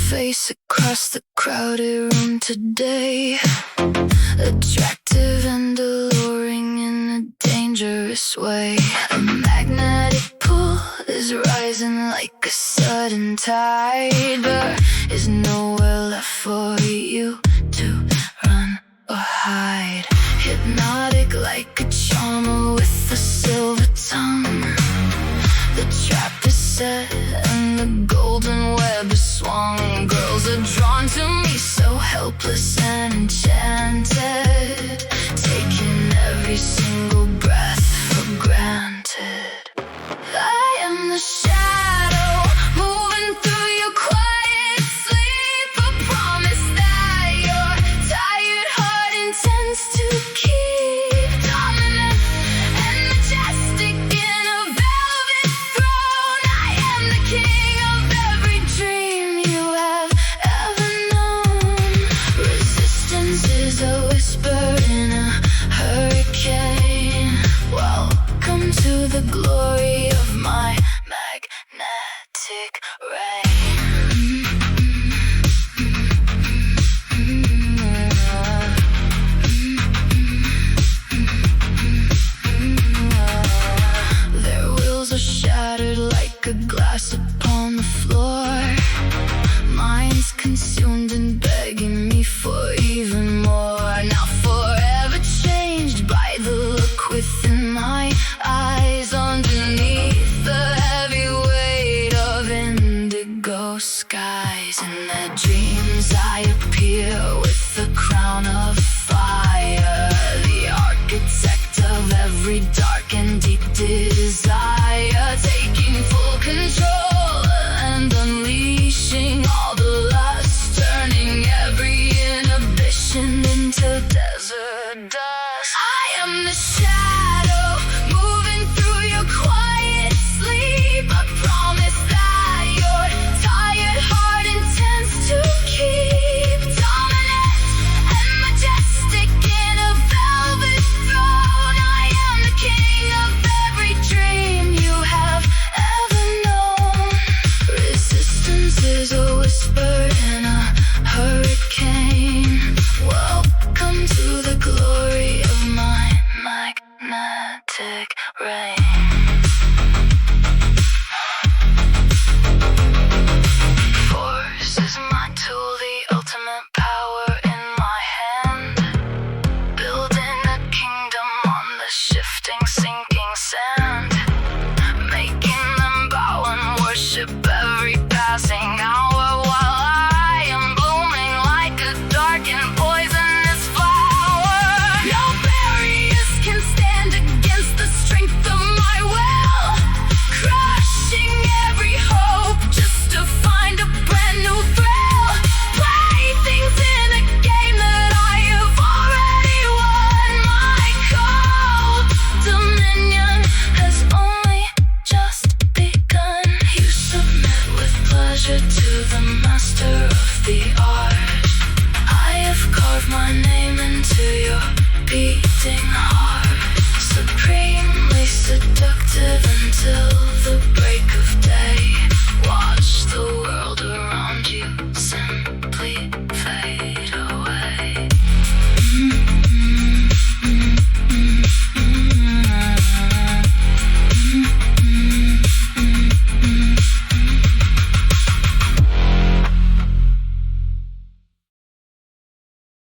face across the crowded room today. Attractive and alluring in a dangerous way. A magnetic pull is rising like a sudden tide. There is nowhere left for you to run or hide. Hypnotic like a charmer with a silver tongue. The trap is set and the golden web is swung. Girls are drawn to me, so helpless and enchanted, taking every single breath for granted. I am the shadow moving through your quiet sleep. A promise that your tired heart intends to keep. Dominant and majestic in a velvet throne. I am the king of every dream you have ever known. Resistance is a whisper in a hurricane. Welcome to the glory of my magnetic rain. Their wheels are shattered like a glass upon the floor. Minds consumed and begging me for even more. Now forever changed by the look within my eyes. Underneath the heavy weight of indigo skies. In their dreams I appear with the crown of fire. The architect of every dark and deep desire. Taking full control and unleashing all the lust. Turning every inhibition into desert dust. I am the shadow moving through your quiet sleep. A promise that your tired heart intends to keep. Dominant and majestic in a velvet throne. I am the king of every dream you have ever known. Resistance is a whisper in a hurricane. Welcome to the glory of my magnetic rain. Force is my tool, the ultimate power in my hand. Building a kingdom on the shifting, sinking sand.